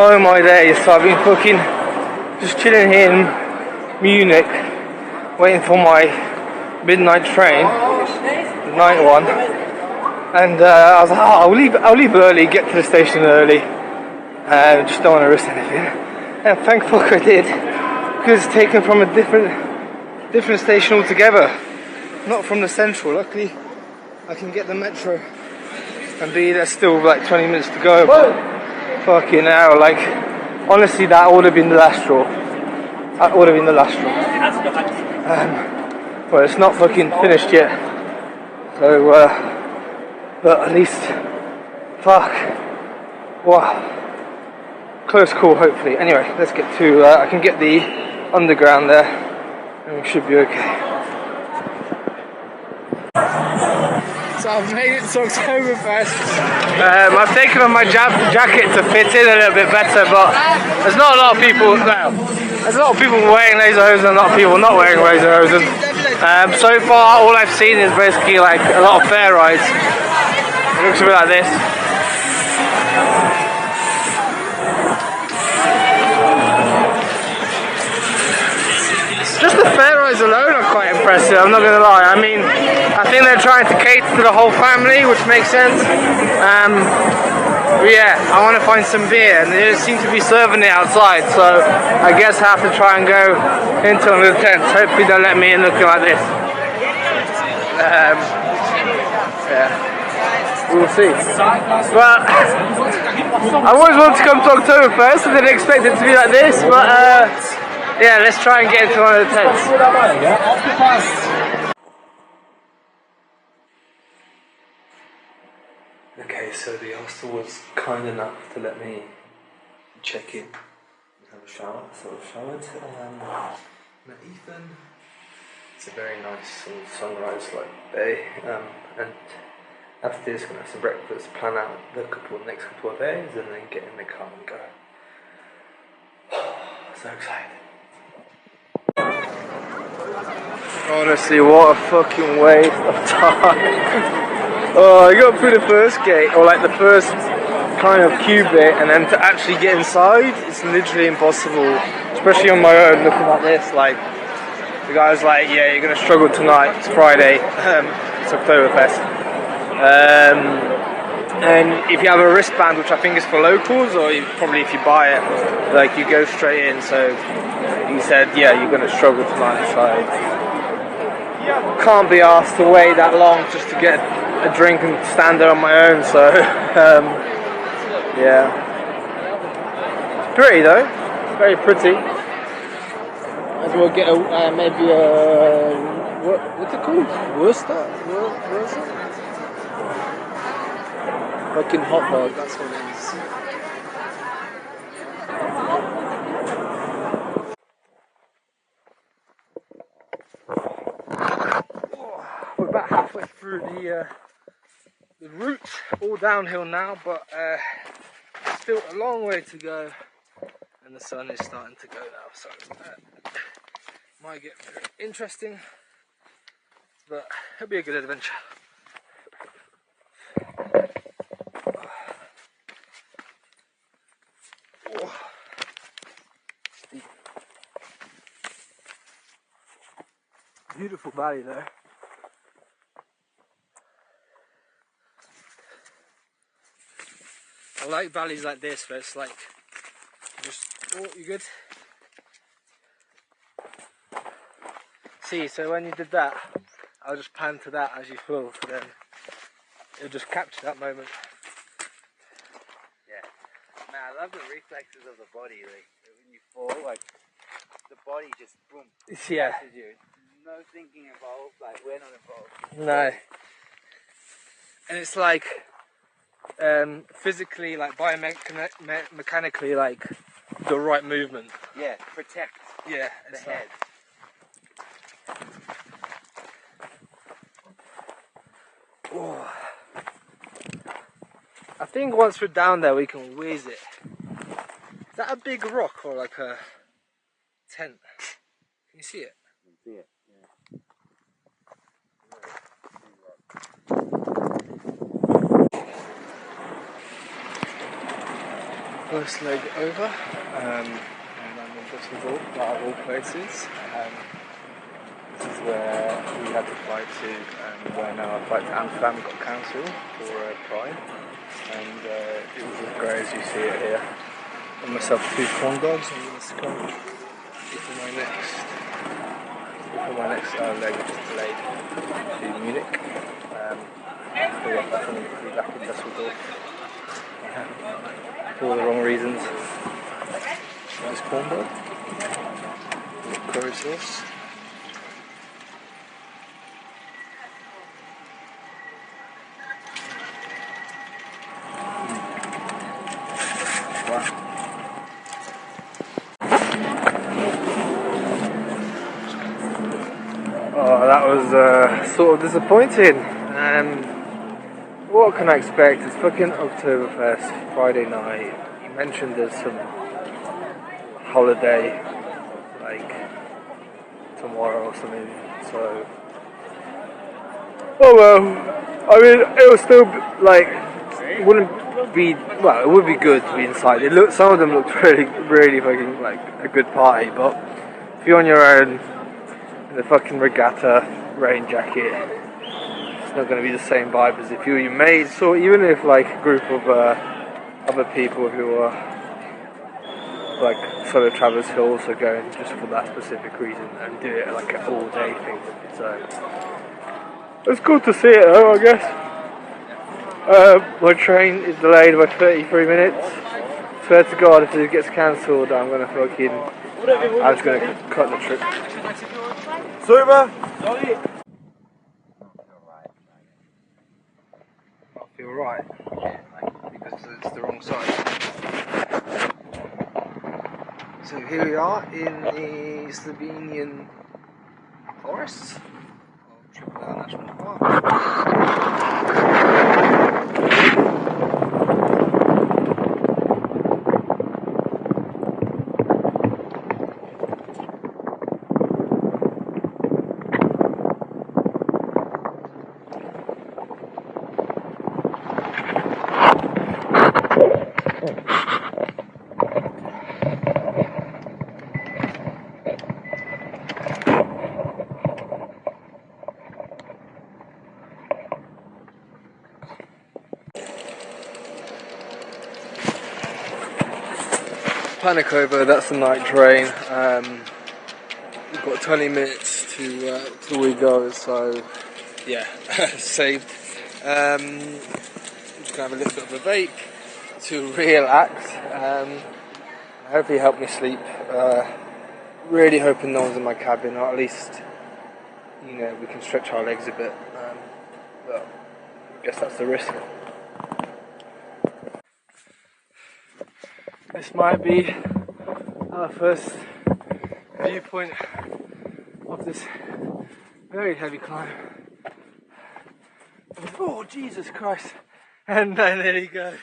Oh my days, so I've been fucking just chilling here in Munich, waiting for my midnight train, the night one, and I was like, oh, I'll leave early, get to the station early, just don't want to risk anything, and thank fuck I did, because it's taken from a different station altogether, not from the central. Luckily I can get the metro and be there still with like 20 minutes to go, but fucking hell, like, honestly, that would have been the last straw. Well, it's not fucking finished yet, so, but at least, fuck, wow, close call hopefully. Anyway, let's get to, I can get the underground there, and we should be okay. So I've made it to Oktoberfest. I've taken on my jacket to fit in a little bit better, but there's not a lot of people. Well, there's a lot of people wearing laser hoses and a lot of people not wearing laser hoses. So far, all I've seen is basically like a lot of fair rides. It looks a bit like this. Just the fair rides alone are quite impressive, I'm not gonna lie. I mean, I think they're trying to cater to the whole family, which makes sense. But yeah, I want to find some beer, and they don't seem to be serving it outside, so I guess I have to try and go into one of the tents. Hopefully they'll let me in looking like this. Yeah, we'll see. But I always wanted to come to Oktoberfest, I didn't expect it to be like this, but yeah, let's try and get into one of the tents. Okay, so the hostel was kind enough to let me check in and have a shower. So I showered, met Ethan. It's a very nice sort of sunrise-like day, and after this, we're gonna have some breakfast, plan out the next couple of days, and then get in the car and go. So excited. Honestly, what a fucking waste of time. Oh, I got through the first gate, or like the first kind of queue bit, and then to actually get inside, it's literally impossible. Especially on my own, looking like this. Like, the guy was like, yeah, you're gonna struggle tonight, it's Friday, it's Oktoberfest. And if you have a wristband, which I think is for locals, or probably if you buy it, like, you go straight in. So he said, yeah, you're gonna struggle tonight, so can't be asked to wait that long just to get a drink and stand there on my own, so yeah. It's pretty though, it's very pretty. As well get a, maybe a, what's it called? Worcester? Fucking hot dog, that's what it is. We're about halfway through the route, all downhill now, but still a long way to go, and the sun is starting to go now, so might get very interesting, but it'll be a good adventure. Beautiful valley though. I like valleys like this where it's like just, oh, you good? See, so when you did that, I'll just pan to that as you fall, so then it'll just capture that moment. Yeah. Man, I love the reflexes of the body, like when you fall, like the body just boom. Yeah. You. No thinking involved, like we're not involved. No. And it's like physically, like biomechanically, like the right movement. Yeah, protect the head. Oh. I think once we're down there we can whiz it. Is that a big rock or like a tent? Can you see it? I can see it, yeah. First leg over, and I'm in Düsseldorf, out of all places. This is where we had to fly to, and when our flight to Amsterdam got cancelled for Pride, and it was as grey as you see it here. I got myself 2 corn dogs. I'm going to go for my next leg, which is delayed to Munich. So yeah, I'm going to be back in Düsseldorf for all the wrong reasons. Nice corn dog, curry sauce. Wow. Oh, that was sort of disappointing. What can I expect? It's fucking Oktoberfest, Friday night. You mentioned there's some holiday, like tomorrow or something, so... Oh well, I mean, it was still, like, wouldn't be, well, it would be good to be inside. Some of them looked really fucking, like, a good party, but if you're on your own, in the fucking regatta, rain jacket, it's not going to be the same vibe as if you were your mates, or even if like a group of other people who are like solo travelers who are also going just for that specific reason and do it like an all day thing. So it's good to see it though, I guess. My train is delayed by 33 minutes. Swear to God, if it gets cancelled, I'm just gonna cut the trip. Super. I feel right. Yeah, like, because it's the wrong side. So here we are in the Slovenian forests of Triglav National Park. Panic over, that's the night train. We've got 20 minutes till we go, so yeah, saved. I'm just gonna have a little bit of a vape to relax. Hopefully help me sleep. Really hoping no one's in my cabin, or at least, you know, we can stretch our legs a bit. But I guess that's the risk. This might be our first viewpoint of this very heavy climb. Oh, Jesus Christ! And then there you go.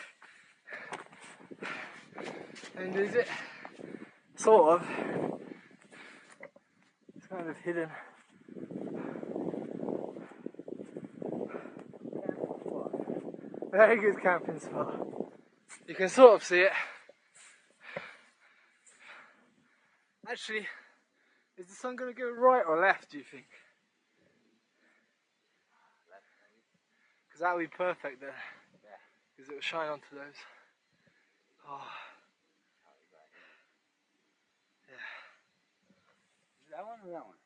And is it sort of? It's kind of hidden. Very good camping spot. You can sort of see it. Actually, is the sun going to go right or left, do you think? Left, maybe. Because that would be perfect then. Yeah. Because it will shine onto those. Oh. Yeah. Is it that one or that one?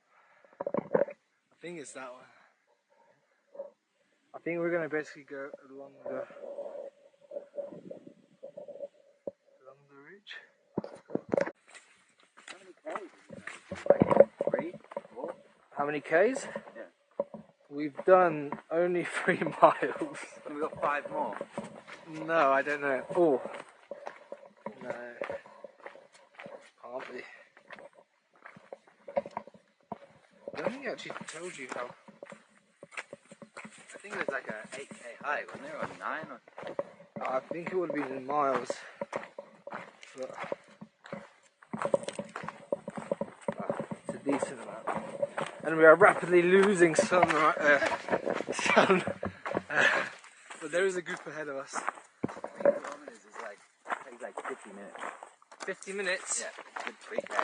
I think it's that one. I think we're going to basically go along the ridge. How many Ks? Yeah. We've done only 3 miles. And we've got 5 more. No, I don't know. Oh. No. Can't be. I don't think I actually told you how. I think there's like a 8k high, wasn't there? Or 9 or... I think it would have been in miles. But it's a decent amount. And we are rapidly losing sun. But there is a group ahead of us. 3 kilometers is like takes is like 50 minutes. 50 minutes? Yeah, good 3K.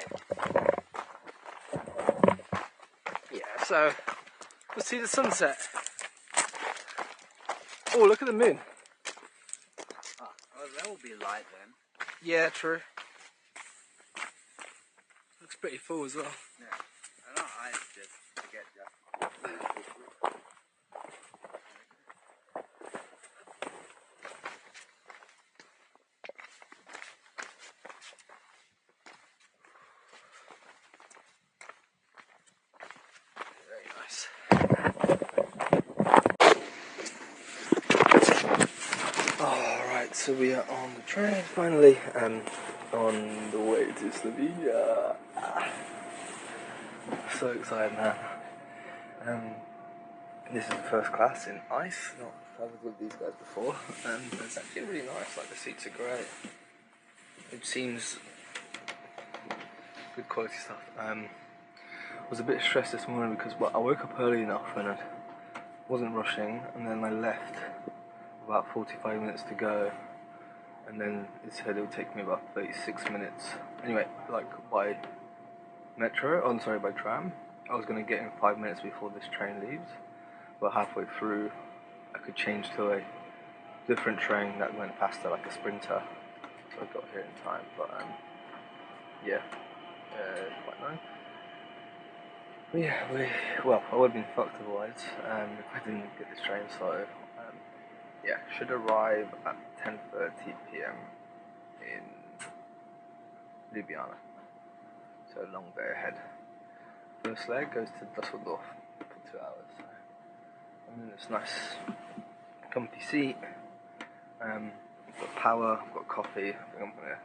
Yeah, so let's see the sunset. Oh, look at the moon. Oh, well, that will be light then. Yeah, true. Looks pretty full as well. Yeah. I know ice just to get just. Very nice. Alright, so we are on the train finally, on the way to Slovenia. So excited, man. This is first class in ice, not travelled with these guys before, and it's actually really nice, like the seats are great. It seems good quality stuff. I was a bit stressed this morning because I woke up early enough and I wasn't rushing, and then I left about 45 minutes to go, and then it said it would take me about 36 minutes. Anyway, like by by tram, I was going to get in 5 minutes before this train leaves, but halfway through I could change to a different train that went faster, like a sprinter, so I got here in time. But yeah, quite nice. But yeah, I would have been fucked otherwise if I didn't get this train. So yeah, should arrive at 10:30 p.m. in Ljubljana. So a long day ahead. First leg goes to Dusseldorf for 2 hours. So I'm in this nice, comfy seat. I've got power, I've got coffee. I think I'm gonna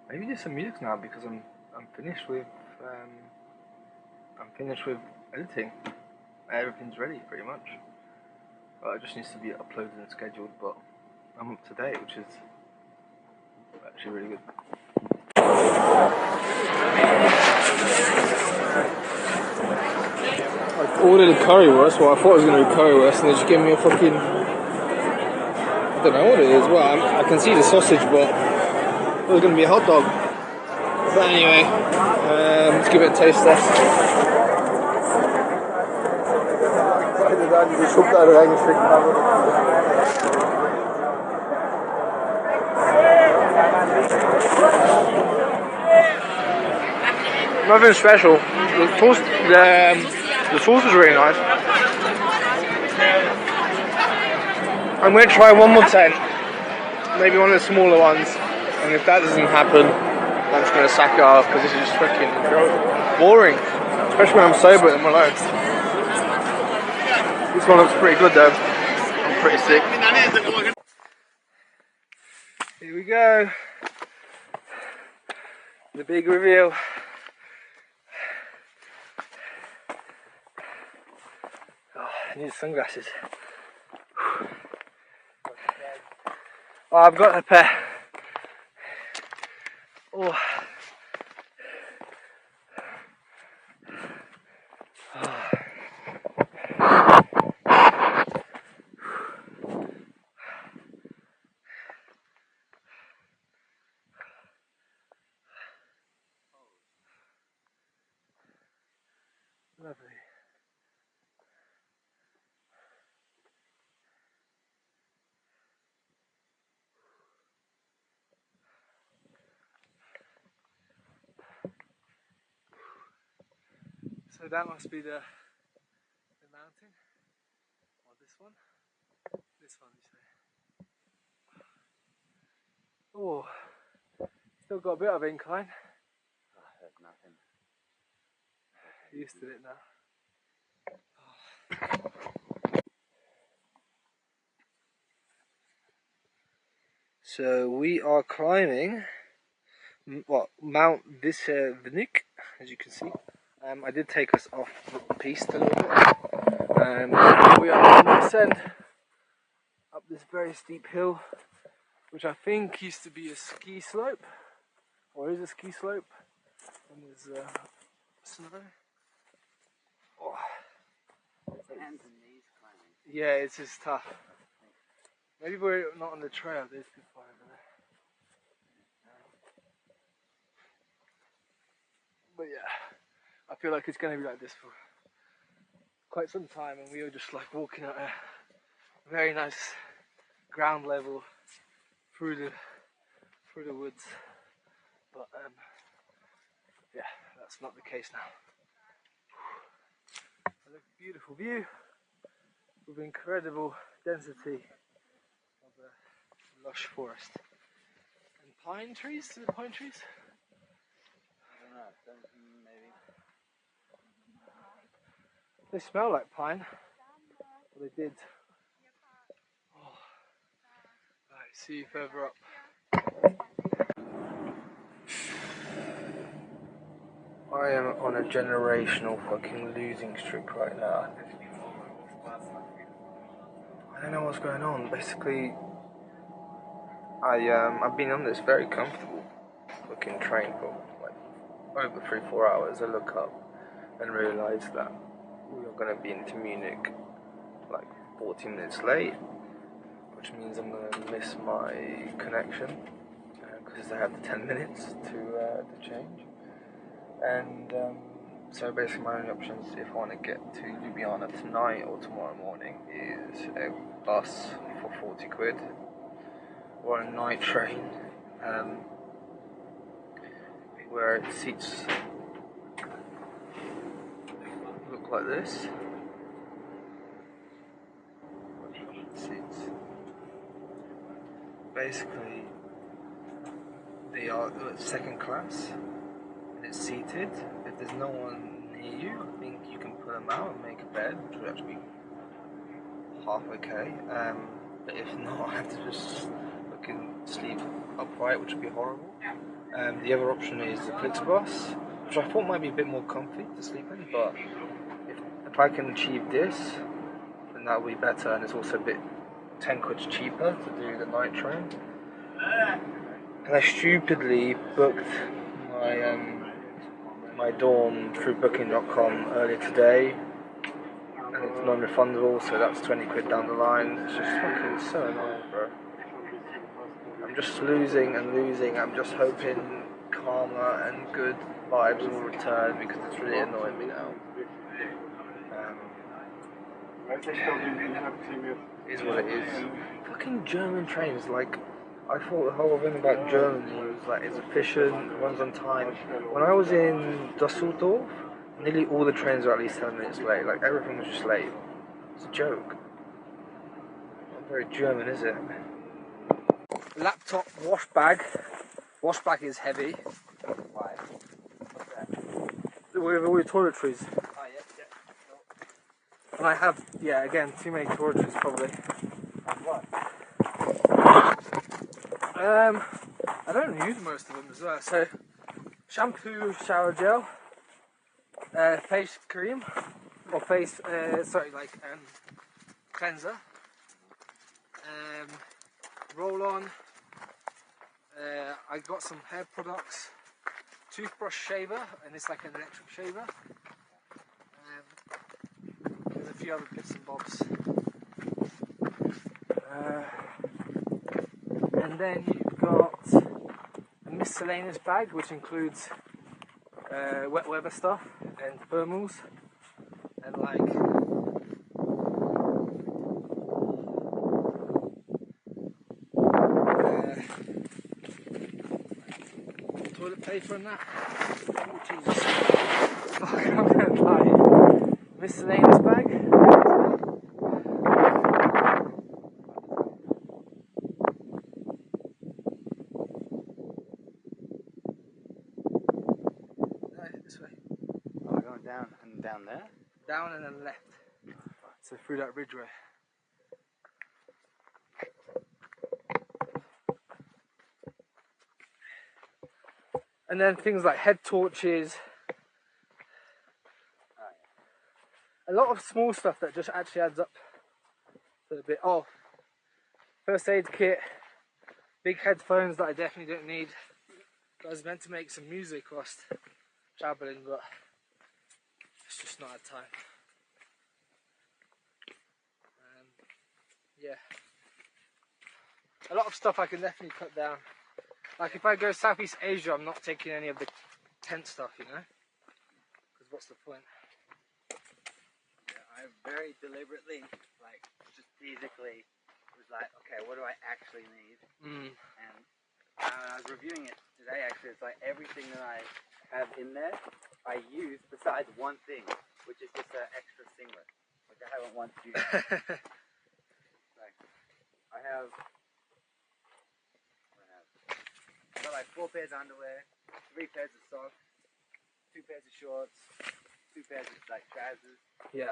maybe do some music now because I'm finished with editing. Everything's ready pretty much. It just needs to be uploaded and scheduled. But I'm up to date, which is actually really good. I ordered a currywurst. Well, I thought it was going to be currywurst, and they just gave me a fucking. I don't know what it is. Well, I can see the sausage, but it was going to be a hot dog. But anyway, let's give it a taste test. Nothing special. The sauce is really nice. I'm going to try one more time. Maybe one of the smaller ones. And if that doesn't happen, I'm just going to sack it off because this is just fucking boring. Especially when I'm sober and I'm alone. This one looks pretty good though. I'm pretty sick. Here we go. The big reveal. Oh, I need sunglasses. Oh, I've got a pair. Oh. Lovely. So that must be the mountain, or this one. This one, you say? Oh, still got a bit of incline. Oh, that's nothing. Used to it now. So we are climbing Mount Visservnik, as you can see. I did take us off the piste a little bit. We are on the ascent up this very steep hill, which I think used to be a ski slope, or is a ski slope, and there's snow. Oh. Hands and knees climbing. Yeah, it's just tough. Maybe we're not on the trail. There's good fire over there. But yeah, I feel like it's going to be like this for quite some time, and we were just like walking at a very nice ground level through the woods. But yeah, that's not the case now. A beautiful view with incredible density of a lush forest and pine trees. Is it pine trees? I don't know, maybe. They smell like pine. Well, they did. Oh. Right, see you further up. I am on a generational fucking losing streak right now. I don't know what's going on. Basically, I've been on this very comfortable looking train for like over 3-4 hours. I look up and realise that we are going to be into Munich like 40 minutes late, which means I'm going to miss my connection because I have the 10 minutes to change. And so basically my only options if I want to get to Ljubljana tonight or tomorrow morning is a bus for 40 quid or a night train where it seats look like this. Seats. Basically they are second class and it's seated. If there's no one near you, I think you can put them out and make a bed, which would actually be half okay. But if not, I have to just sleep upright, which would be horrible. The other option is the Flixbus, which I thought might be a bit more comfy to sleep in, but if I can achieve this, then that would be better, and it's also a bit 10 quid cheaper to do the night train. And I stupidly booked my dorm through booking.com earlier today, and it's non-refundable, so that's 20 quid down the line. It's just fucking so annoying, bro. I'm just losing and losing. I'm just hoping karma and good vibes will return because it's really annoying me now. Is what it is. Fucking German trains, like, I thought the whole thing about Germany was like it's efficient, runs on time. When I was in Dusseldorf, nearly all the trains are at least 10 minutes late. Like everything was just late. It's a joke. Not very German, is it? Laptop wash bag. Wash bag is heavy. Why? What's that? With all your toiletries. Oh, yeah. And I have, yeah, again, too many toiletries probably. What? I don't use most of them as well. So, shampoo, shower gel, face cream, or face, cleanser, roll on. I got some hair products, toothbrush shaver, and it's like an electric shaver. There's a few other bits and bobs. And then you've got a miscellaneous bag, which includes wet weather stuff and thermals and like toilet paper and that. Oh Jesus! Fuck, I'm gonna die. Miscellaneous bag. This way. Oh, we're going down and down there? Down and then left. So through that ridgeway. And then things like head torches. A lot of small stuff that just actually adds up to a bit. Oh, first aid kit. Big headphones that I definitely don't need. I was meant to make some music whilst travelling, but it's just not had time. Yeah. A lot of stuff I can definitely cut down. Like if I go Southeast Asia, I'm not taking any of the tent stuff, you know? what's the point? Yeah, I very deliberately, like, strategically was like, okay, what do I actually need? And I was reviewing it today, actually. It's like everything that I have in there, I use besides one thing, which is just an extra singlet, which I haven't once used. Like, I have like 4 pairs of underwear, 3 pairs of socks, 2 pairs of shorts, 2 pairs of like trousers. Yeah.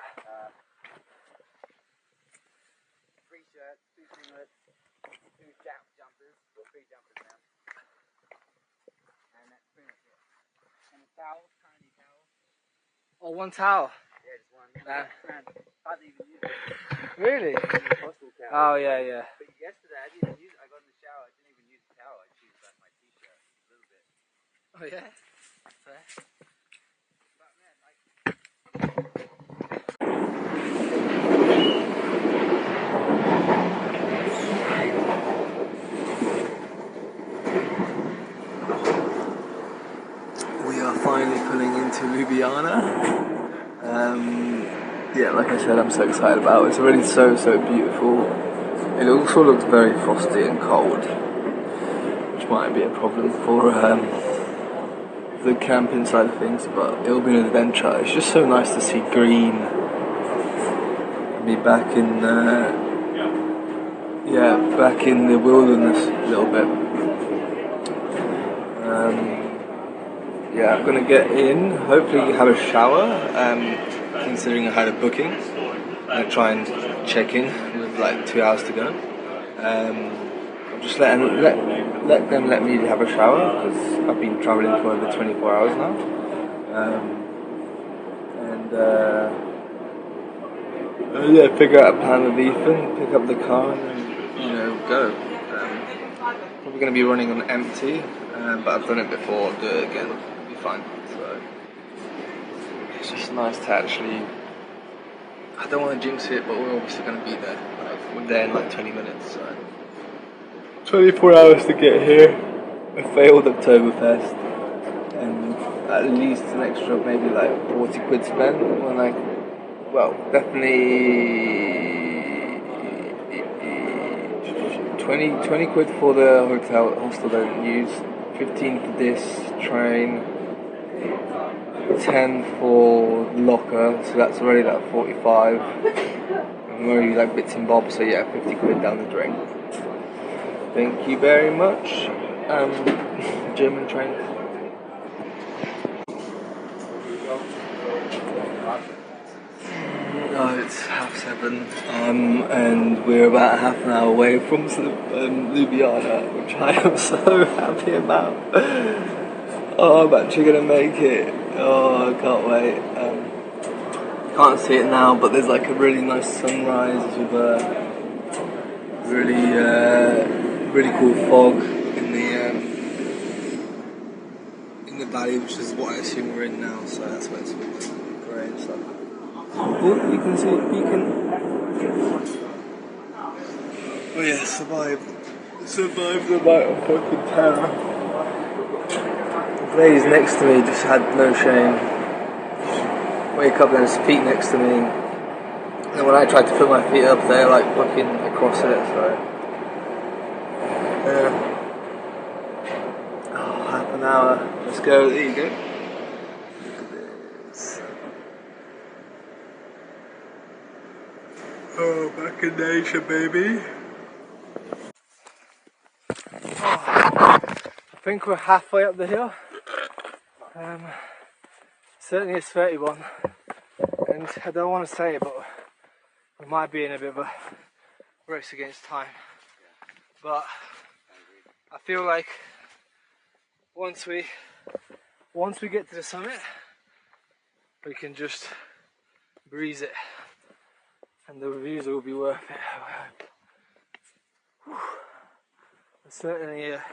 3 shirts, 2 singlets, 2 jumpers, or 3 jumpers now. And that's pretty much it. And a towel, tiny towel. Oh, one towel. Yeah, just one. Nah. Hardly even use it. Really? Hospital towel. Oh yeah, yeah. But yesterday I didn't use it. I got in the shower, I didn't even use the towel. I just used like my t-shirt a little bit. Oh yeah. Fair. But man, like, We are finally pulling into Ljubljana. Yeah, like I said, I'm so excited about it. It's already so beautiful. It also looks very frosty and cold, which might be a problem for the camping side of things, but it'll be an adventure. It's just so nice to see green and be back in back in the wilderness a little bit. Yeah, I'm gonna get in, hopefully have a shower, considering I had a booking. I'm gonna try and check in with like 2 hours to go. I'm just let them let me have a shower because I've been travelling for over 24 hours now. Yeah, figure out a plan with Ethan, pick up the car and then, go. Probably going to be running on empty, but I've done it before, I'll do it again, it'll be fine. So it's just nice to actually, I don't want to jinx it, but we're obviously going to be there. Like, we're there in like 20 minutes, so 24 hours to get here. A failed Oktoberfest, and at least an extra maybe like 40 quid spent when definitely 20 quid for the hostel that I didn't use, 15 for this train, 10 for locker, so that's already like 45, and already like bits and bobs, so yeah, 50 quid down the drain. Thank you very much, German train. It's 7:30, and we're about half an hour away from Ljubljana, which I am so happy about. Oh, I'm actually gonna make it. Oh, I can't wait. Can't see it now, but there's like a really nice sunrise with a really cool fog in the valley, which is what I assume we're in now. So that's why it's grey and stuff. Oh, you can see it beacon. Oh yeah, survived the night of fucking terror. The ladies next to me just had no shame. Wake up and there's feet next to me. And when I tried to put my feet up, they're like fucking across it, so. Oh, half an hour. Let's go, there you go. Look at this. Oh, back in Asia, baby. I think we're halfway up the hill. Certainly it's 31, and I don't want to say it, but we might be in a bit of a race against time. But I feel like once we get to the summit, we can just breeze it, and the reviews will be worth it. It's certainly a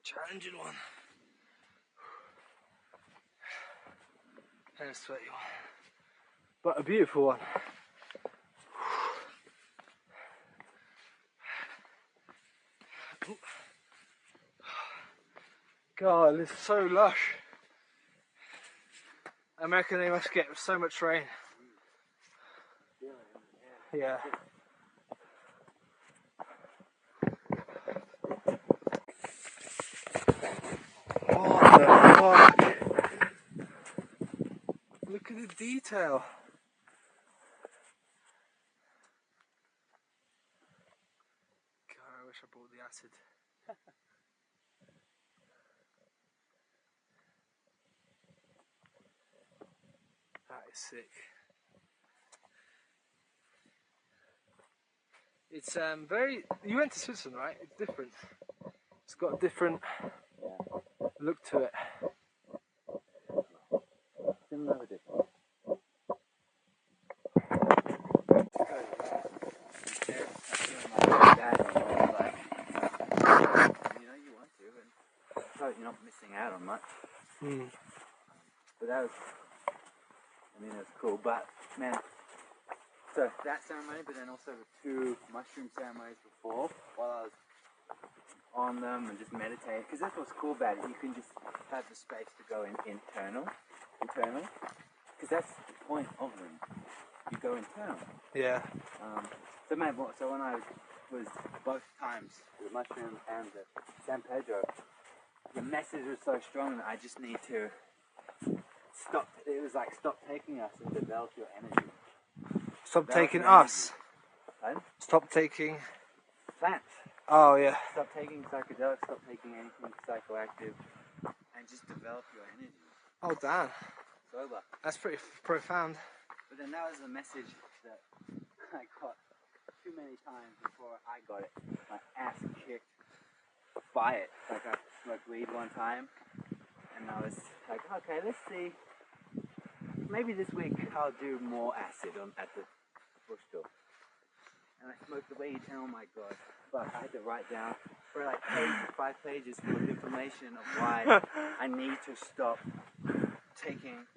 challenging one. And a sweaty one, but a beautiful one. God, it's so lush. I reckon they must get so much rain. Yeah. What the fuck? Look at the detail. God, I wish I brought the acid. That is sick. It's very. You went to Switzerland, right? It's different. It's got a different look to it. Similar with it. You want to, and so you're not missing out on much. But that was, it was cool. But man, so that ceremony, but then also the 2 mushroom ceremonies before, while I was on them and just meditate, because that's what's cool about it. You can just have the space to go internally, because that's the point of them. You go internal. Yeah. So when I was both times, the mushroom and the San Pedro, the message was so strong that I just need to stop. It was like, stop taking us and develop your energy. Stop taking us. Right? Stop taking Plants. Oh yeah. Stop taking psychedelics, stop taking anything psychoactive, and just develop your energy. Oh damn. Sober. That's pretty profound. But then that was the message that I got too many times before I got it. My ass kicked by it. Like I smoked weed one time, and I was like, okay, let's see. Maybe this week I'll do more acid at the bush tour. And I smoked the weed, and oh my god, fuck, I had to write down for like 5 pages full of information of why I need to stop taking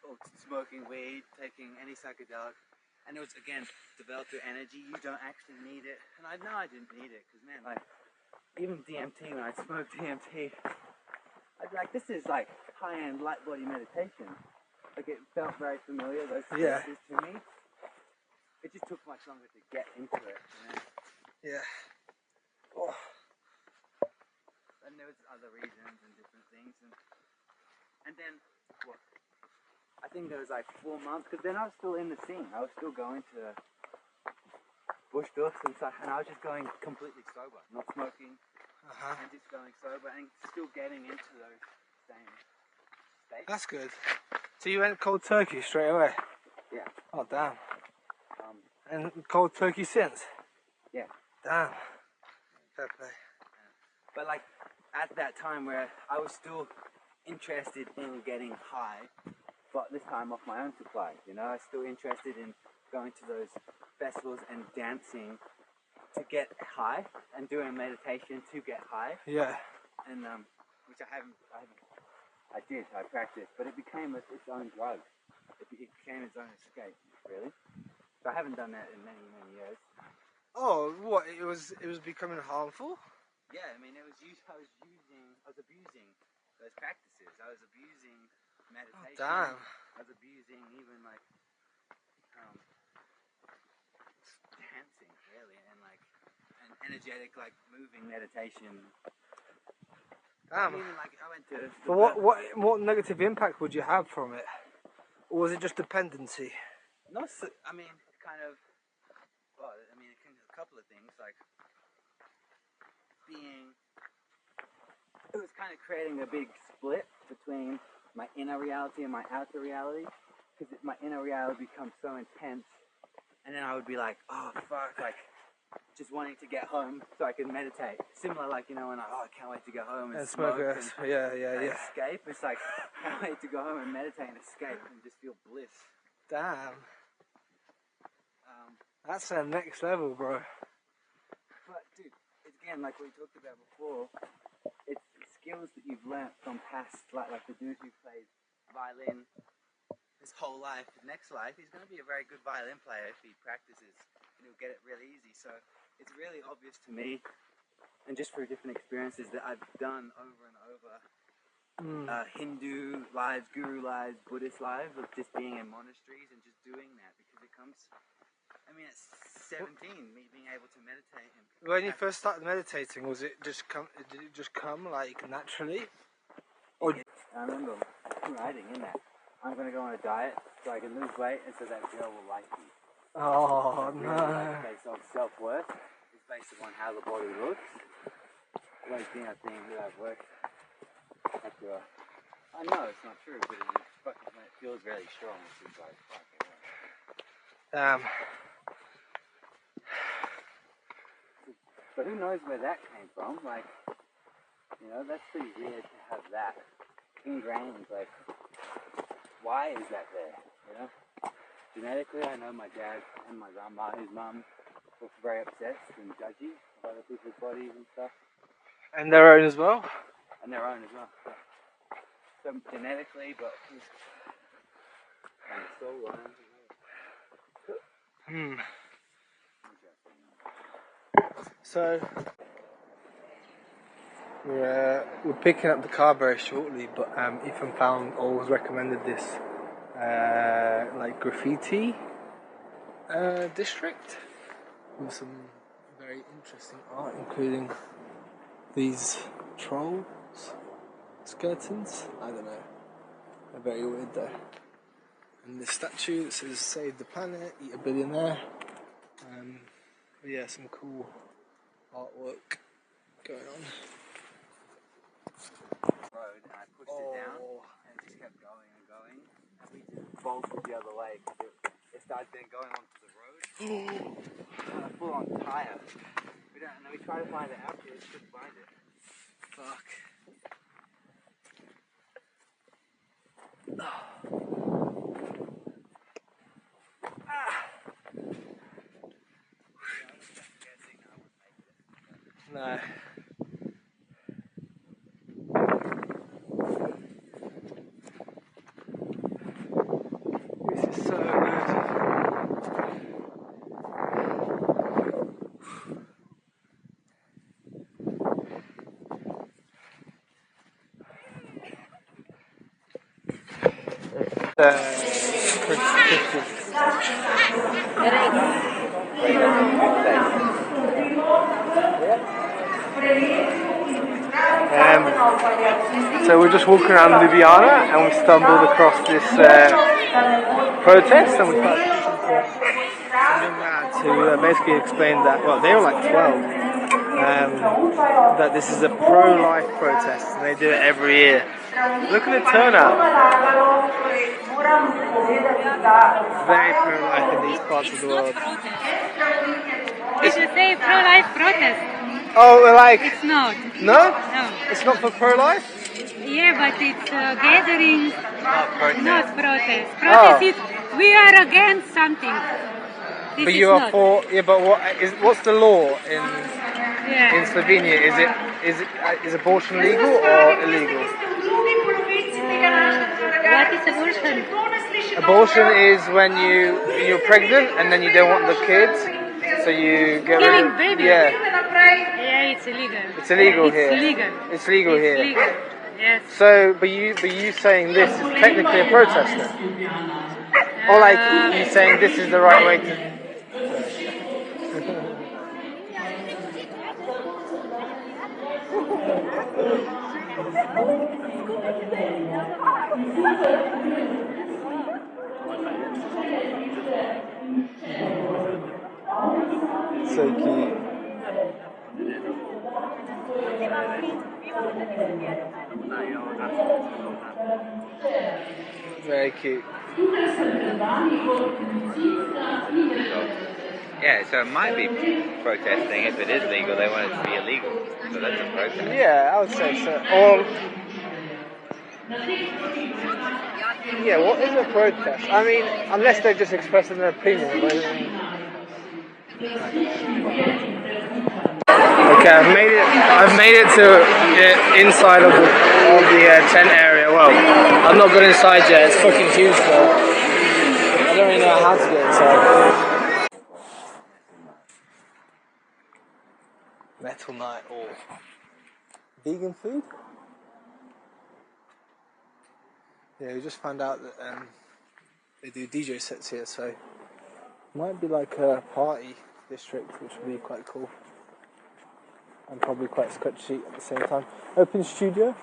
or smoking weed, taking any psychedelic. And it was, again, develop your energy. You don't actually need it. And I know I didn't need it, because man, like, even DMT, when I smoked DMT, I'd be like, this is like high-end light body meditation. Like, it felt very familiar, those spaces to me. It just took much longer to get into it, you know? Yeah. Oh. And there was other reasons and different things, and then what? I think there was like 4 months, because then I was still in the scene. I was still going to bush tours and stuff, and I was just going completely sober, not smoking, and just going sober, and still getting into those same states. That's good. So you went cold turkey straight away? Yeah. Oh damn. And cold turkey since? Yeah. Damn. Fair play. But like, at that time where I was still interested in getting high, but this time off my own supply, you know, I was still interested in going to those festivals and dancing to get high, and doing meditation to get high. Yeah. And which I practiced, but it became its own drug. It became its own escape, really. So I haven't done that in many, many years. Oh, what? It was becoming harmful? Yeah, I mean, I was abusing those practices. I was abusing meditation. Oh, damn. I was abusing even like dancing, really, and like an energetic, like moving meditation. Damn. Even like I went to. So what negative impact would you have from it? Or was it just dependency? Not so, I mean, kind of. Well, I mean, it can do a couple of things, like it was kind of creating a big split between my inner reality and my outer reality, because my inner reality becomes so intense, and then I would be like, oh fuck, like just wanting to get home so I can meditate. Similar, like, you know, when I can't wait to go home and smoke and escape. It's like, can't wait to go home and meditate and escape and just feel bliss. Damn. That's the next level, bro. But dude, it's, again, like we talked about before, it's skills that you've learnt from past, like the dude who plays violin his whole life. His next life, he's going to be a very good violin player if he practices, and he'll get it really easy. So it's really obvious to me, and just through different experiences that I've done over and over, Hindu lives, Guru lives, Buddhist lives of just being in monasteries and just doing that because it comes. I mean, at 17, me being able to meditate. And when you first started meditating, was it just come? Did it just come like naturally? Or I remember writing in that. I'm going to go on a diet so I can lose weight and so that girl will like me. oh Really, no! like, based on self-worth. It's based upon how the body looks. Like thing that I've worked. I know it's not true, but it feels really strong. It's just like, fuck it. Damn. But who knows where that came from? Like, you know, that's pretty weird to have that ingrained. Like, why is that there? You know, genetically, I know my dad and my grandma, his mum, were very obsessed and judgy of other people's bodies and stuff. And their own as well? And their own as well. So genetically, but on the soul line. So we're picking up the car very shortly, but Ethan found or was recommended this like graffiti district with some very interesting art, including these trolls skeletons. I don't know, they're very weird though. And this statue that says "Save the planet, eat a billionaire." But yeah, some cool artwork going on. Road, and I pushed it down, and it just kept going and going, and we just bolted the other way because it started then going onto the road. A full-on tire. We tried to find it out, we just couldn't find it. Fuck. No. This is so good. So we're just walking around Ljubljana and we stumbled across this protest, and we started speaking to some young lads who basically explained that, well, they were like 12, that this is a pro-life protest and they do it every year. Look at the turnout. Very pro-life in these parts of the world. Did you say pro-life protest? Oh, like... It's not. No? No. It's not for pro-life? Yeah, but it's gathering, not protest. Oh. Protest is, we are against something. This But is you are not. for... Yeah, but what's the law in Yeah. Slovenia? Is abortion legal or illegal? What is abortion? Abortion is when you're pregnant and then you don't want the kids, so you get rid Killing of... babies. Yeah. Yeah, it's illegal. It's illegal here. It's legal. It's legal It's here. legal. Yes. So, but you saying this is technically a protest then? Or like you saying this is the right way to... So cute. Very cute. Yeah, so it might be protesting. If it is legal, they want it to be illegal. So that's a protest. Yeah, I would say so. Or... Yeah, what is a protest? I mean, unless they're just expressing their opinion. Okay, I've made it to inside of the tent area. Well, I've not got inside yet. It's fucking huge though. I don't really know how to get inside. Metal night or vegan food? Yeah, we just found out that they do DJ sets here, so it might be like a party district, which would be quite cool. And probably quite sketchy at the same time. Open studio.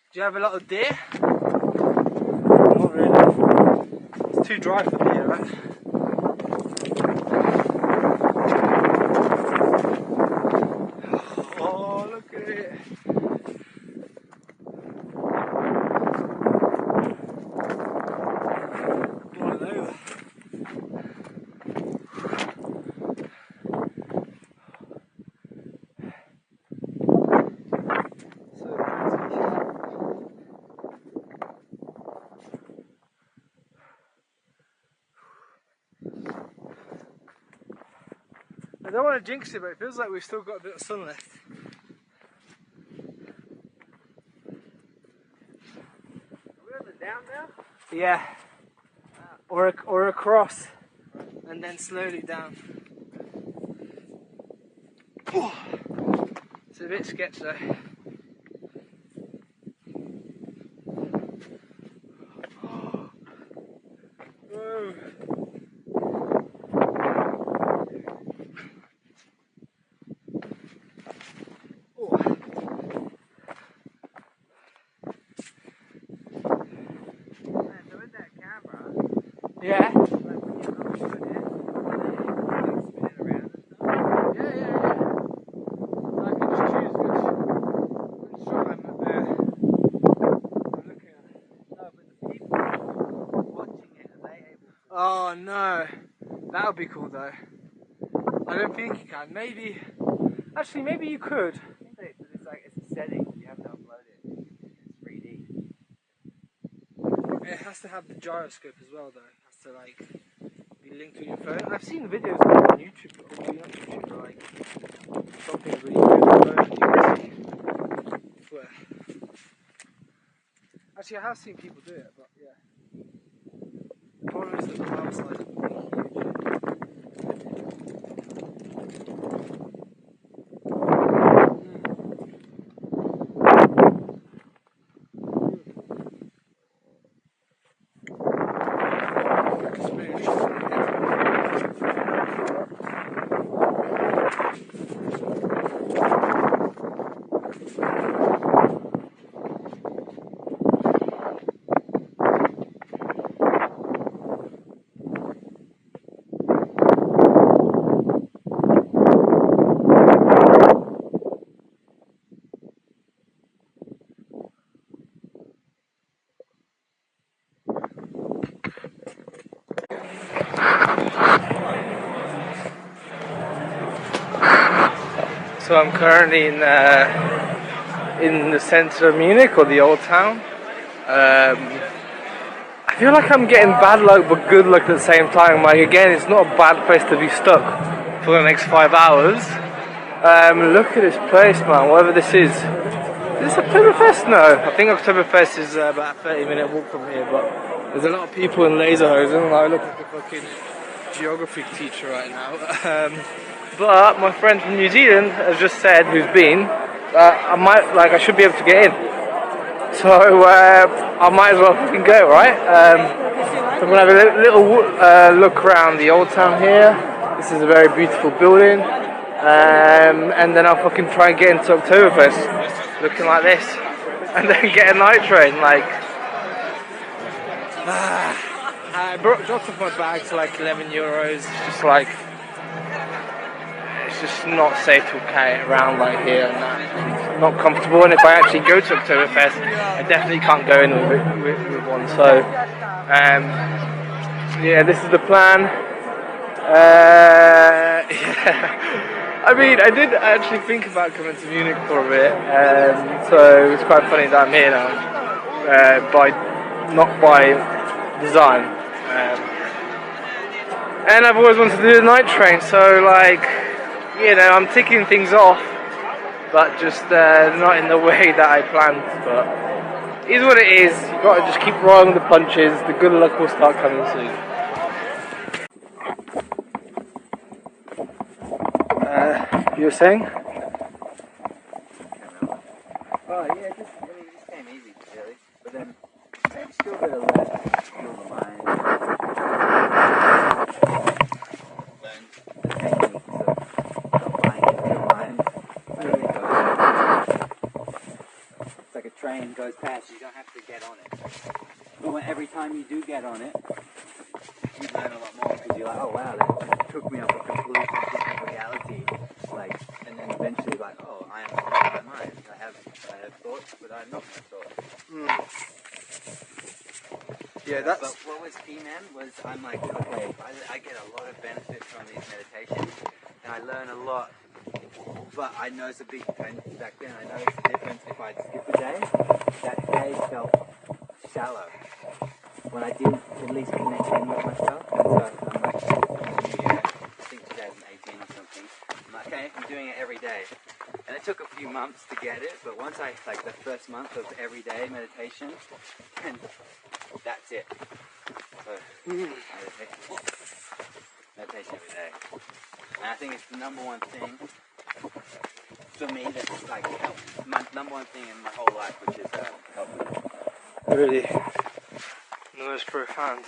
Do you have a lot of deer? Not really. It's too dry for deer, right? Oh, look at it. Blowing over. I don't want to jinx it, but it feels like we've still got a bit of sun left. We're on the down now? Yeah. Or across, and then slowly down. It's a bit sketchy though. Whoa. Yeah. Oh no, that would be cool though. I don't think you can. Maybe, actually, maybe you could. It's like it's a setting. You have to upload it. It's 3D. It has to have the gyroscope as well though. It has to like be linked to your phone. I've seen videos like on YouTube, or like something really good. You can see. Where? Actually, I have seen people do it, but yeah. The problem is that the cloud size is really huge. So I'm currently in the centre of Munich, or the old town. I feel like I'm getting bad luck but good luck at the same time. Like again, it's not a bad place to be stuck for the next 5 hours. Look at this place, man. Whatever this is. Is this Oktoberfest? No, I think Oktoberfest is about a 30-minute walk from here. But there's a lot of people in Laserhosen. I look like a fucking geography teacher right now. But my friend from New Zealand has just said, who's been, I should be able to get in. So I might as well fucking go, right? So I'm gonna have a little look around the old town here. This is a very beautiful building, and then I'll fucking try and get into Oktoberfest, looking like this, and then get a night train. Like, I dropped off my bag for like €11. Just like. It's just not safe to carry it around like here and that. It's not comfortable, and if I actually go to Oktoberfest, I definitely can't go in with one. So, yeah, this is the plan. Yeah. I mean, I did actually think about coming to Munich for a bit, so it's quite funny that I'm here now, not by design. And I've always wanted to do the night train, so like, you know, I'm ticking things off, but just not in the way that I planned. But is what it is. You gotta just keep rolling the punches. The good luck will start coming soon. You were saying? Oh yeah, it just came easy, really. But then you still gotta learn to feel the mind, learn the techniques of buying into your mind. Like, it goes, it's like a train goes past, you don't have to get on it. But every time you do get on it, you learn a lot more because you're like, oh wow, that just took me off a completely different reality. Like, and then eventually, like, oh, I am not my mind. I have thoughts, but I'm not my thoughts. Yeah, that's. But what was key, man, was I'm like, okay, I get a lot of benefit from these meditations, and I learn a lot. But I noticed a big difference back then. I noticed the difference if I'd skip a day. That day felt shallow when I didn't at least connect in with myself. And so I'm like, New Year, I think 2018 or something. I'm like, okay, I'm doing it every day. And it took a few months to get it, but once I, like the first month of everyday meditation, and that's it. So, meditation every day. And I think it's the number one thing for me that's like helped. My number one thing in my whole life, which is helping. Really, the most profound.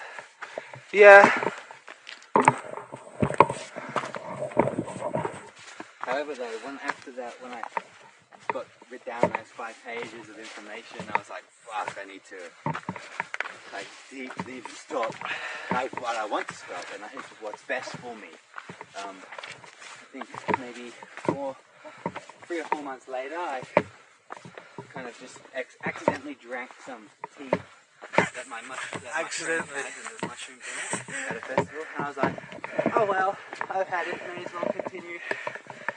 Yeah. However, though, after that, when I got written down those 5 pages of information, I was like, fuck, I need to, like, need to stop. I want to stop, and it's what's best for me. I think maybe 3 or 4 months later, I kind of just accidentally drank some tea that my friend had, and there's mushrooms in it at a festival, and I was like, oh well, I've had it, may as well continue.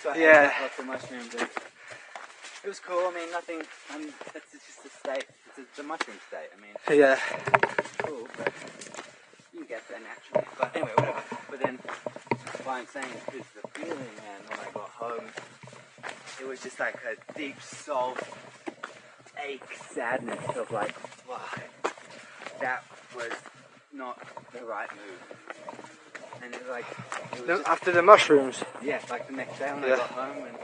So I ate lots of mushrooms, and it was cool. I mean, nothing. That's just a state. It's a mushroom state. I mean, Yeah. it's cool, but you get that naturally. But anyway, whatever. But then, what I'm saying is the feeling, man, when I got home, it was just like a deep soul ache, sadness of like, wow, that was not the right move. And it was just, After the mushrooms. yeah, like the next day when I got home and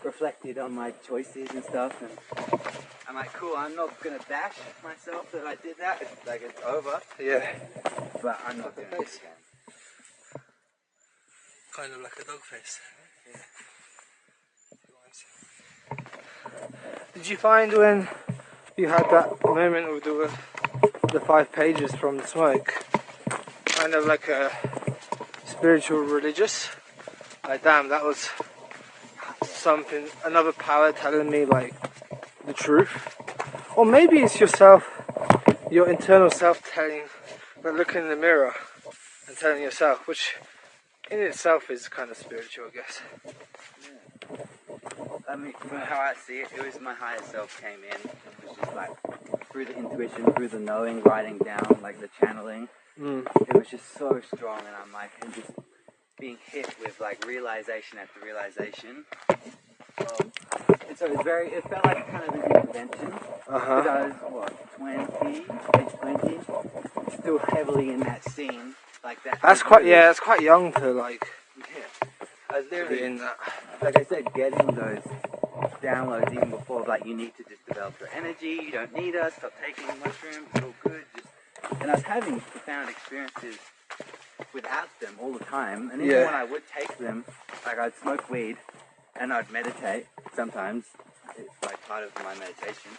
reflected on my choices and stuff, and I'm like, cool, I'm not gonna bash myself that I did that. It's like, it's over. Yeah. But I'm not doing it again. Kind of like a dog face. Yeah. Did you find when you had that moment with the 5 pages from the smoke, kind of like a spiritual religious? Like, damn, that was something, another power telling me like the truth. Or maybe it's yourself, your internal self telling, like looking in the mirror and telling yourself, which in itself is kind of spiritual, I guess. Yeah. I mean, from how I see it, it was my higher self came in. It was just like through the intuition, through the knowing, writing down, like the channeling. It was just so strong, and I'm like, and just being hit with like realization after realization. And so it felt like kind of an intervention. Because I was, 20, age 20, still heavily in that scene, like that. That's quite, that's quite young to like. Yeah. I was literally in that. Like I said, getting those downloads even before, like, you need to just develop your energy, you don't need us, stop taking mushrooms, it's all good. And I was having profound experiences without them all the time, and even when I would take them, like, I'd smoke weed and I'd meditate sometimes. It's like part of my meditation,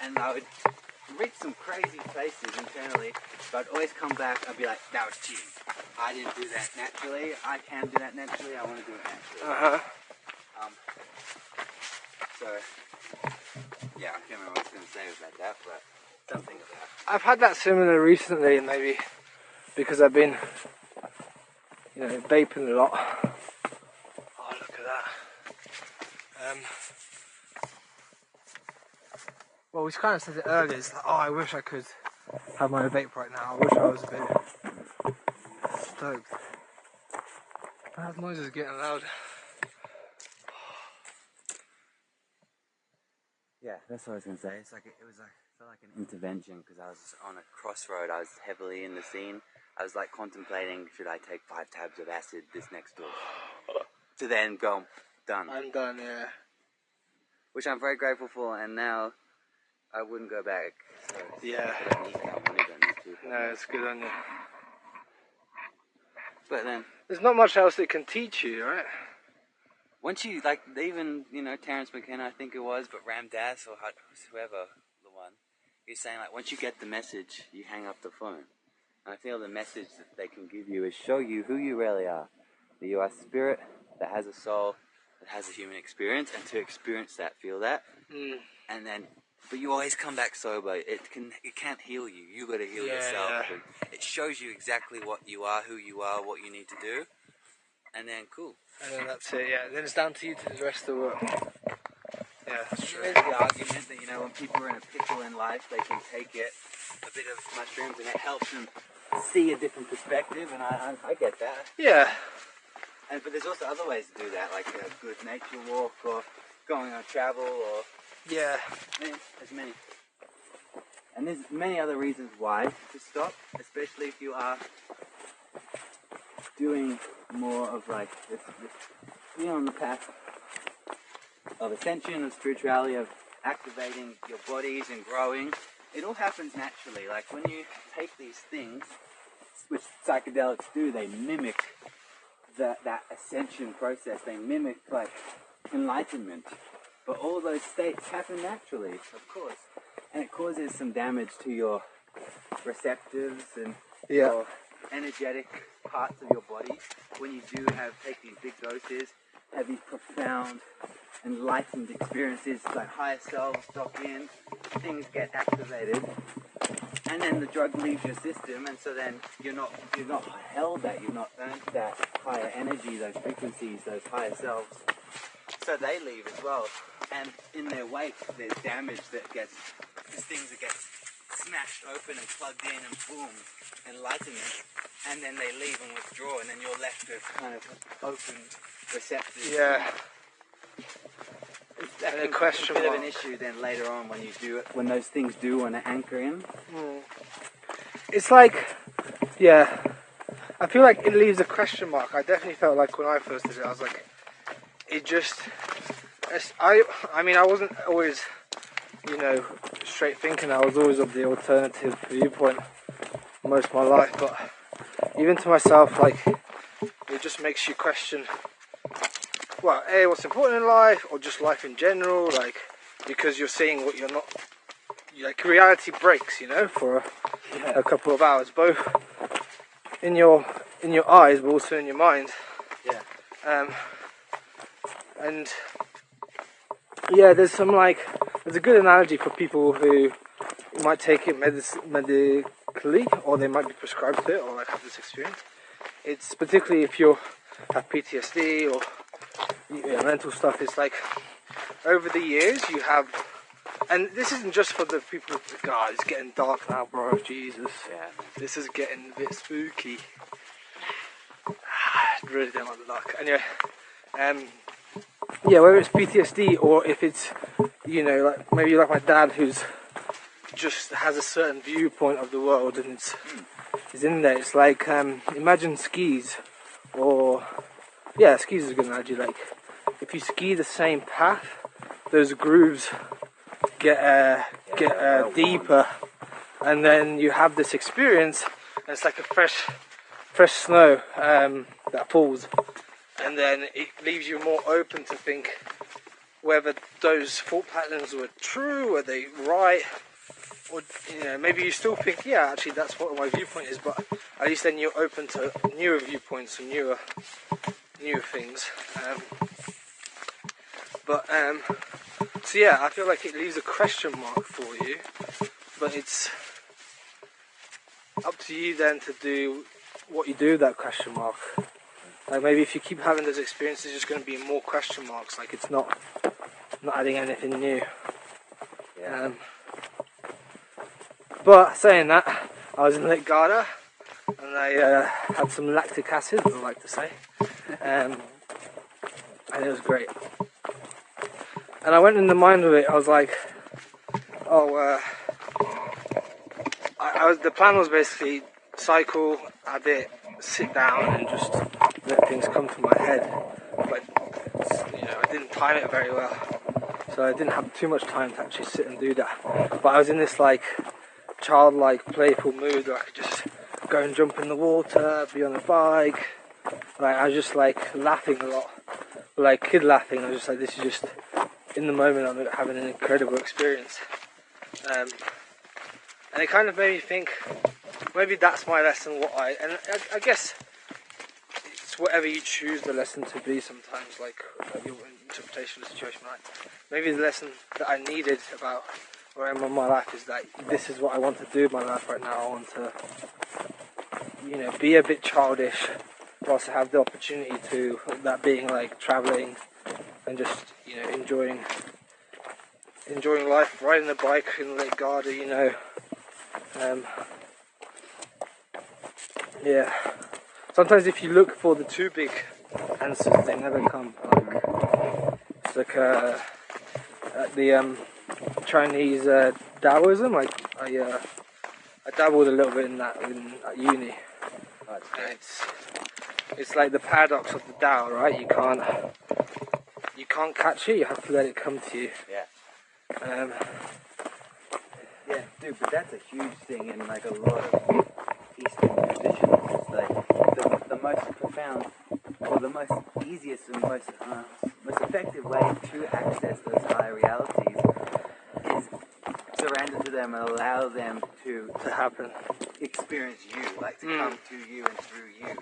and I would reach some crazy places internally, but I'd always come back. I'd be like, that was cheating. I didn't do that naturally. I can do that naturally. I want to do it naturally. So yeah, I can't remember what I was going to say about that, but something about. I've had that similar recently, maybe because I've been, vaping a lot. Oh, look at that. Well, we kind of said it earlier. It's like, I wish I could have my vape right now. I wish I was a bit stoked. That noise is getting loud. Yeah, that's what I was gonna say. It's like it was like felt like an intervention because I was on a crossroad. I was heavily in the scene. I was like contemplating, should I take 5 tabs of acid this next dose? To then go, done. I'm done, yeah. Which I'm very grateful for, and now I wouldn't go back. So Yeah. I don't need to, I really don't need to. No, it's good on you. But then, There's not much else it can teach you, right? once you, like, even, you know, Terence McKenna, I think it was, but Ram Dass or whoever, the one, he's saying, like, once you get the message, you hang up the phone. And I feel the message that they can give you is show you who you really are. That you are spirit that has a soul, that has a human experience, and to experience that, feel that. And then, but you always come back sober. It can't heal you. You got to heal yourself. Yeah. And it shows you exactly what you are, who you are, what you need to do. And then, cool. And then that's it, yeah. Then it's down to you to do the rest of the work. Yeah, that's true. There's the argument that, you know, when people are in a pickle in life, they can take it, a bit of mushrooms, and it helps them see a different perspective, and I get that. Yeah. But there's also other ways to do that, like a good nature walk, or going on travel, or Yeah. there's many. And there's many other reasons why to stop, especially if you are doing more of like this, you know, on the path of ascension, of spirituality, of activating your bodies and growing. It all happens naturally. Like when you take these things, which psychedelics do, they mimic that ascension process. They mimic like enlightenment. But all those states happen naturally, of course. And it causes some damage to your receptives and your energetic parts of your body when you do take these big doses, have these profound enlightened experiences, like higher selves dock in, things get activated, and then the drug leaves your system, and so then you're not held that, you've not earned that higher energy, those frequencies, those higher selves. So they leave as well, and in their wake there's damage that gets, there's things that get smashed open and plugged in, and boom, enlightenment, and then they leave and withdraw, and then you're left with kind of open receptors. Yeah. That And a question a bit of an mark. issue then later on when you do it, when those things do want to anchor in. It's like, yeah, I feel like it leaves a question mark. I definitely felt like when I first did it, I was like, it just, I mean, I wasn't always, you know, straight thinking. I was always of the alternative viewpoint most of my life, but even to myself, like, it just makes you question, well, A, what's important in life, or just life in general, like, because you're seeing what you're not, like, reality breaks, you know, for a couple of hours, both in your eyes, but also in your mind. Yeah. And yeah, there's a good analogy for people who might take it medically, or they might be prescribed to it, or like have this experience. It's particularly if you have PTSD or mental stuff. It's like over the years you have, and this isn't just for the people. God, it's getting dark now, bro. Jesus, Yeah. this is getting a bit spooky. I really don't like the dark. Anyway, yeah, whether it's PTSD or if it's, you know, like maybe like my dad who's just has a certain viewpoint of the world and is in there. It's like imagine skis, or yeah, skis is a good analogy. Like if you ski the same path, those grooves get deeper, and then you have this experience, and it's like a fresh snow that falls, and then it leaves you more open to think whether those thought patterns were true, were they right, or you know, maybe you still think, yeah, actually that's what my viewpoint is, but at least then you're open to newer viewpoints and newer things. So yeah, I feel like it leaves a question mark for you, but it's up to you then to do what you do with that question mark. Like maybe if you keep having those experiences, there's just going to be more question marks. Like it's not adding anything new. Yeah. But saying that, I was in Lake Garda and I had some lactic acid, I like to say, and it was great. And I went in the mind of it. I was like, The plan was basically cycle a bit, sit down, and just let things come to my head. But I didn't time it very well, so I didn't have too much time to actually sit and do that. But I was in this like childlike, playful mood where I could just go and jump in the water, be on a bike. Like I was just like laughing a lot, like kid laughing. I was just like, this is just in the moment. I'm having an incredible experience, and it kind of made me think. Maybe that's my lesson. I guess it's whatever you choose the lesson to be. Sometimes, like your interpretation of the situation, right? Maybe the lesson that I needed about where I am in my life is that this is what I want to do in my life right now. I want to, be a bit childish, but also have the opportunity to, that being like traveling and just, enjoying life, riding a bike in Lake Garda, yeah. Sometimes if you look for the too big answers, they never come. It's like the Chinese Taoism. I dabbled a little bit in that at uni. It's like the paradox of the Tao, right? You can't catch it. You have to let it come to you. Yeah. Yeah, dude, but that's a huge thing in like a lot of Eastern traditions. It's like the most profound, or the most easiest and most effective way to access those higher realities is surrender to them and allow them to happen. Experience you, like to come to you and through you.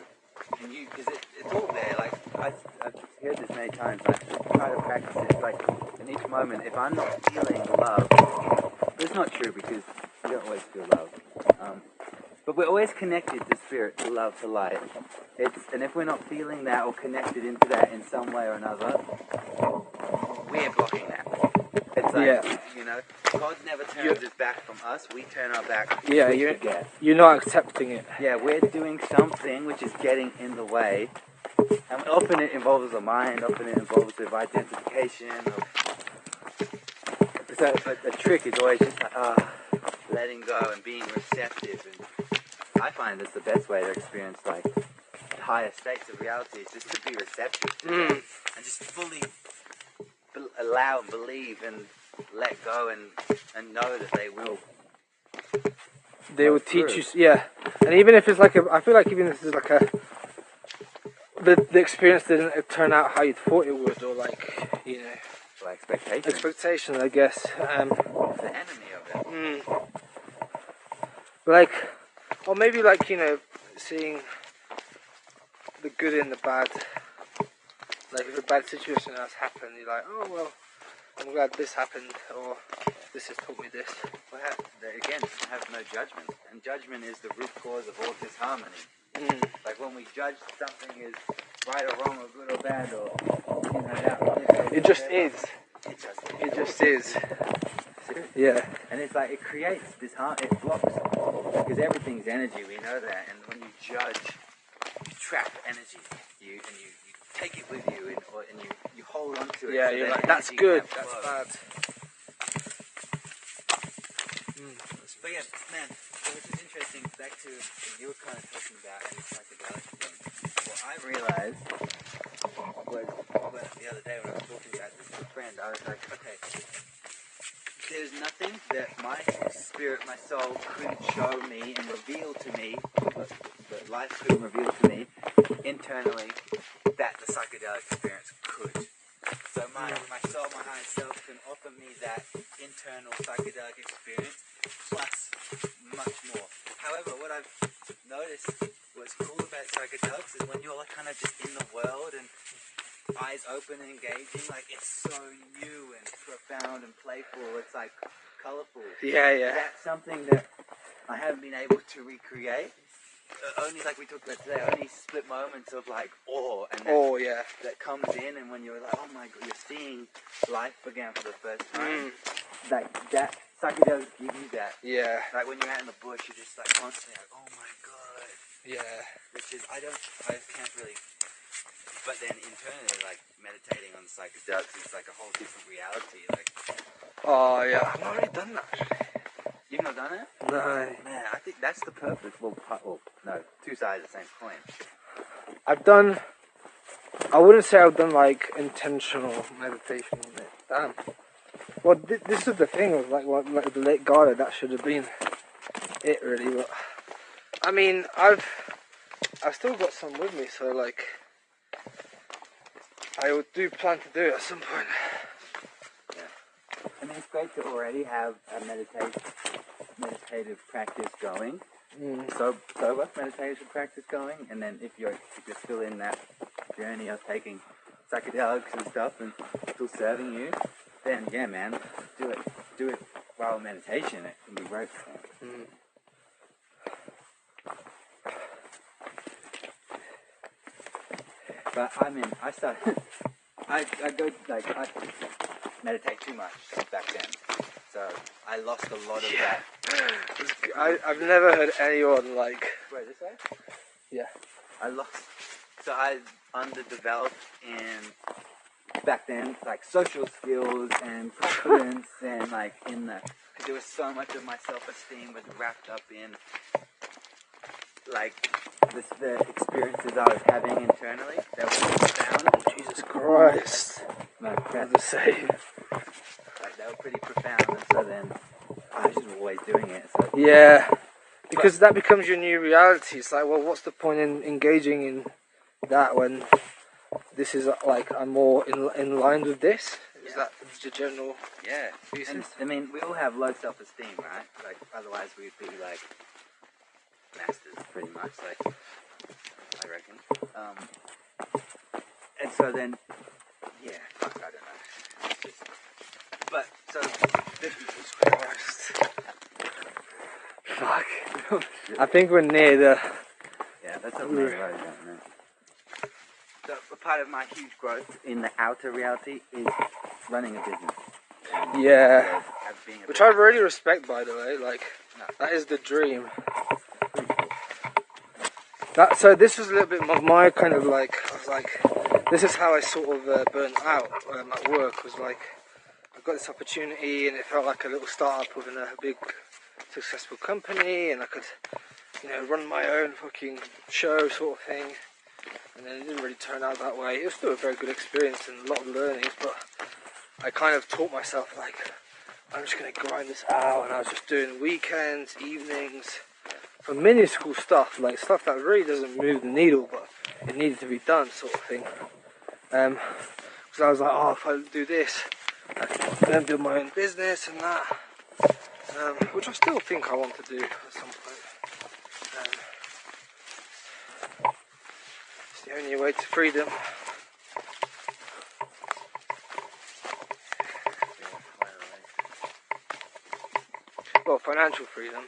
And you, because it's all there. Like I've heard this many times. I try to practice it. Like in each moment, if I'm not feeling love, but it's not true because you don't always feel love. But we're always connected to spirit, to love, to light. And if we're not feeling that or connected into that in some way or another, we're blocking that. It's like, God never turns his back from us. We turn our back. Yeah, you're not accepting it. Yeah, we're doing something which is getting in the way. And often it involves the mind, often it involves the identification. But the trick is always just like, letting go and being receptive. And I find that's the best way to experience like higher states of reality, is just to be receptive to them and just fully allow and believe and let go and know that they will teach you, yeah. And even if it's like I feel like even if this is like the experience didn't turn out how you thought it would, or like expectations, I guess. The enemy of it. Like, or maybe like seeing the good in the bad. Like if a bad situation has happened, you're like, oh well, I'm glad this happened, or this has taught me this. Well, again, have no judgment, and judgment is the root cause of all disharmony. Like when we judge something is right or wrong or good or bad, or it just is. It just is. Yeah. And it's like it creates this it blocks, because everything's energy. We know that, and when you judge, you trap energy. You take it with you, and you hold on to it. Yeah, so you're like, that's good, that's bad. But yeah, man, which is interesting, back to what you were kind of talking about in the psychedelic thing. What I realized was the other day when I was talking about this with a friend, I was like, okay, there's nothing that my spirit, my soul couldn't show me and reveal to me, that life couldn't reveal to me internally, that the psychedelic experience could. So my soul, my higher self can offer me that internal psychedelic experience, plus much more. However, what I've noticed what's cool about psychedelics is when you're like kind of just in the world and eyes open and engaging, like it's so new and profound and playful, it's like colourful. Yeah. That's something that I haven't been able to recreate. Only, like we talked about today, only split moments of like awe and that comes in, and when you're like, oh my god, you're seeing life again for the first time. Like that psychedelics give you that. Yeah. Like when you're out in the bush, you're just like constantly like, oh my god. Yeah. Which is I can't really. But then internally, like meditating on the psychedelics is like a whole different reality. Like Oh yeah, I've not really done that actually. You've not done it? No. Man, I think that's the purpose. Well, no, two sides of the same coin. I've done, I wouldn't say I've done like intentional meditation on it. Damn. Well, this is the thing with like the late Garda, that should have been it really. But I mean, I've still got some with me, so like I do plan to do it at some point. I mean, it's great to already have a meditative practice going. Sober meditation practice going, and then if you're still in that journey of taking psychedelics and stuff and still serving you, then yeah, man, do it while meditation. It can be great. But I mean, I meditate too much back then, so I lost a lot of that. I've never heard anyone like. Wait, this way? Yeah. I underdeveloped in back then, like social skills and confidence, and like because there was so much of my self-esteem was wrapped up in like the experiences I was having internally. They were profound. Jesus Christ. Like, The same. like they were pretty profound, and so then I was just always doing it. So Yeah. Because that becomes your new reality. It's like, well, what's the point in engaging in that when this is like I'm more in line with this? Is that the general? yeah. And, I mean, we all have low self-esteem, right? Like otherwise we'd be like masters, pretty much. Like I reckon. And so then, yeah, fuck, I don't know. It's just, but so Jesus Christ. Fuck. I think we're near the. yeah, that's what we're right about, man. So a part of my huge growth in the outer reality is running a business. Yeah. Being Which I really respect, by the way. Like, that is the dream. So this was a little bit of my kind of like, I was like, this is how I sort of burnt out at work. Was like, I got this opportunity and it felt like a little startup within a big successful company, and I could, run my own fucking show sort of thing. And then it didn't really turn out that way. It was still a very good experience and a lot of learnings, but I kind of taught myself like, I'm just going to grind this out, and I was just doing weekends, evenings, for minuscule stuff, like stuff that really doesn't move the needle, but it needed to be done sort of thing. Because I was like, oh, if I do this, I can then build my own business and that, which I still think I want to do at some point. It's the only way to freedom. Well, financial freedom.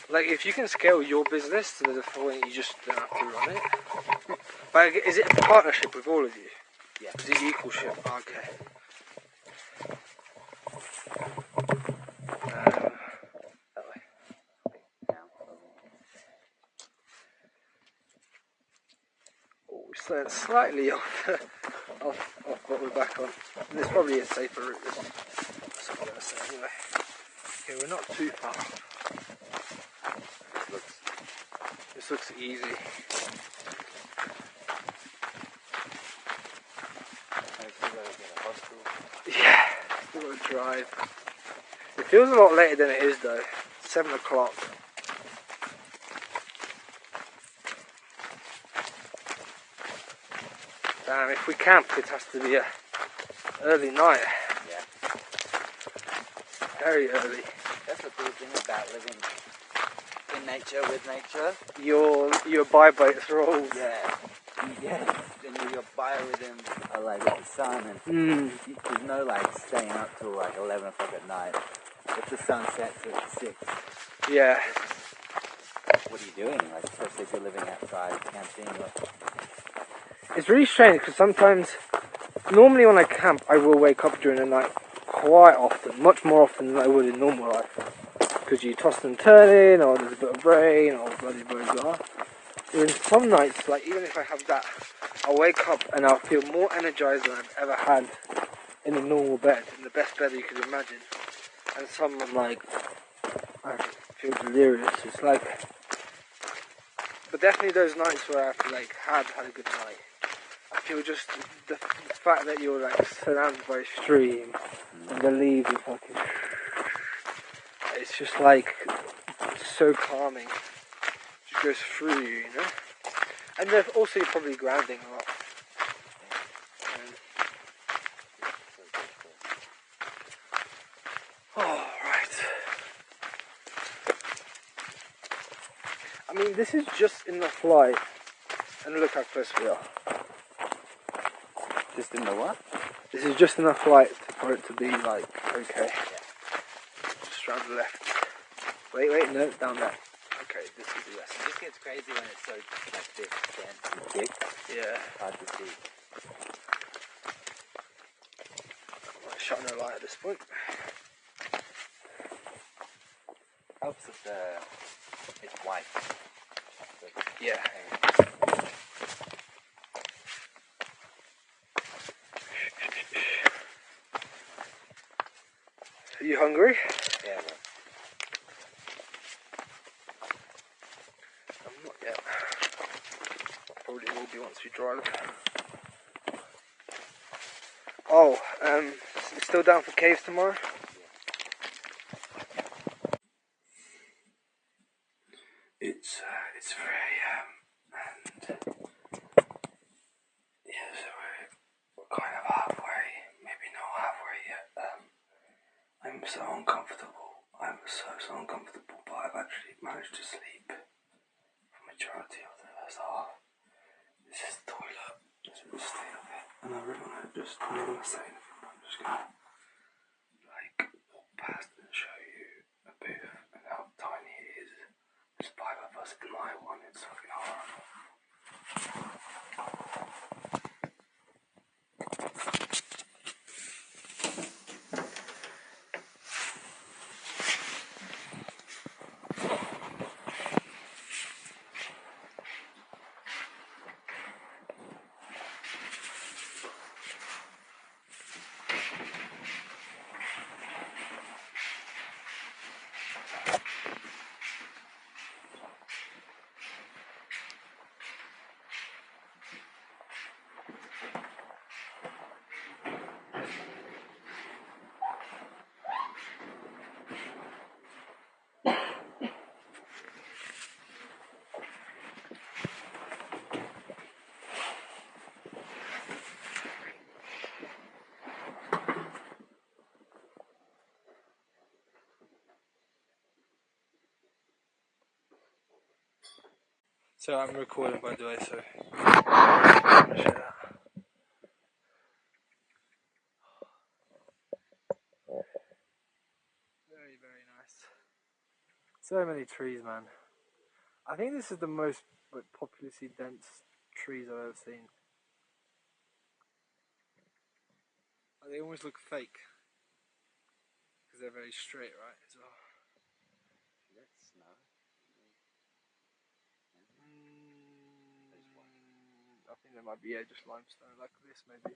Like, if you can scale your business to the point you just don't have to run it. Like, is it a partnership with all of you? Yeah. Is it equal ship? Oh, okay. That way. Oh, we started slightly off what we're back on. This probably a safer route. That's what I'm going to say anyway. Okay, we're not too far off. This looks easy. Yeah, still got to drive. It feels a lot later than it is though. 7 o'clock. Damn, if we camp, it has to be a early night. Yeah. Very early. That's the cool thing about living in nature with nature. You abide by its rules. Yeah. Yeah. And your biorhythms are like with the sun, and there's no like staying up till like 11 o'clock at night. If the sun sets at 6. Yeah. What are you doing? Like, especially if you're living outside, camping. It's really strange because sometimes, normally when I camp, I will wake up during the night quite often, much more often than I would in normal life. Because you toss and turn in, or there's a bit of rain, or bloody blah blah. In some nights, like even if I have that, I'll wake up and I'll feel more energized than I've ever had in a normal bed, in the best bed you could imagine, and someone like, I feel delirious. It's like, but definitely those nights where I've like had a good night. I feel just the fact that you're like surrounded by a stream and the leaves are fucking. It's just like so calming. It just goes through you, you know. And then also you're probably grounding a lot. Oh, right. I mean, this is just in the flight, and look how close we are. Just in the what? This is just enough flight for it to be like, okay. Just round the left. Wait, no, down there. Okay, this is the rest. It just gets crazy when it's so like this dense and thick. Yeah. Hard to see. I'm not shining a light at this point. Helps that it's white. Yeah. Are you hungry? Yeah, bro. I'm not yet. Probably will be once we drive. Oh, still down for caves tomorrow? It's 3 AM and yeah, so we're kind of halfway, maybe not halfway yet. I'm so uncomfortable. I'm so uncomfortable, but I've actually managed to sleep for majority of the first half. This is the toilet. So we'll stay up here. And I really want to just, I'm not going to say anything, but I'm just going to like walk past and show you a booth and how tiny it is. There's 5 of us in my one, it's fucking horrible. So I'm recording, by the way, so I'm gonna share that. Very, very nice. So many trees, man. I think this is the most like, populously dense trees I've ever seen. They almost look fake because they're very straight, right? As well. That's snow. I think there might be just limestone like this, maybe.